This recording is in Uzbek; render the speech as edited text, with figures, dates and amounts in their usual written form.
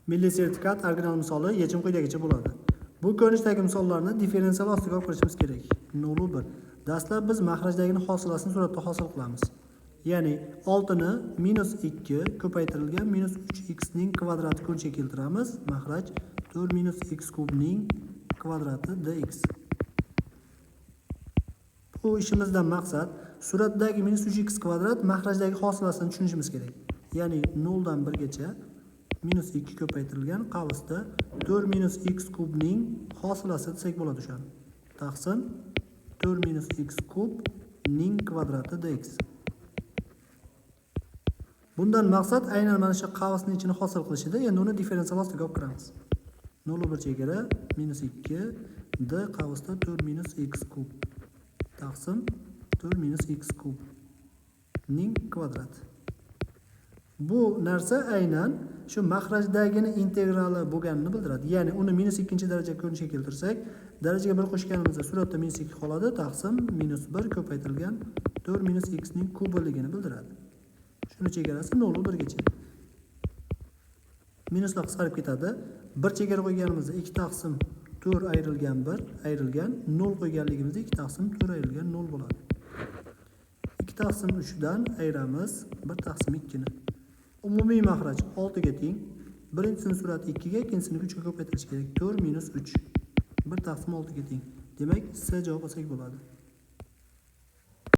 Milliy sertifikat original misoli yechim quyidagicha bo'ladi. Bu ko'rinishdagi misollarni differensial ostiga olib kirishimiz kerak. 0,1. Dastlab biz maxrajdagi hosilasini suratda hosil qilamiz. Ya'ni 6 ni -2 ko'paytirilgan -3x ning kvadrati ko'nishi keltiramiz. Maxraj 4 - x kub ning kvadrati dx. Bu ishimizdan maqsad suratdagi -3x kvadrat maxrajdagi hosilasini tushunishimiz kerak. Ya'ni 0 dan 1 gacha -2 ko'paytirilgan qavsda 4 - x kub ning hosilasi desak bo'ladi o'shani. Taqsim 4 - x kub ning kvadrati dx. Bundan maqsad aynan mana shu qavsning ichini hosil qilish edi. Endi uni differensial ostiga olib kiramiz. 0,1 chegara -2 d qavsda 4 - x kub taqsim 4 - x kub ning kvadrati. Bu narsa aynan shu maxrajdagini integrali bo'lganini bildiradi. Ya'ni uni -2 daraja ko'rinishga keltirsak, darajaga 1 qo'shganimizda suratda -2 qoladi. Taqsim -1 ko'paytirilgan 4 - x ning kubiligini bildiradi. Shuni chegarasi 0,1 gacha. Minuslar qisqarib ketadi. 1 chegara qo'yganimizda 2 taqsim 4 ayrilgan 1 ayrilgan 0 qo'yganligimizda 2 taqsim 4 ayrilgan 0 bo'ladi. 2 taqsim 3 dan ayiramiz 1 taqsim 2 ni. Umumiy maxraj 6 ga teng. Birinchisini surati 2 ga, ikkinchisini 3 ga ko'paytirish kerak. 4 - 3 1 taqsim 6 ga teng. Demak, C javob olsak bo'ladi.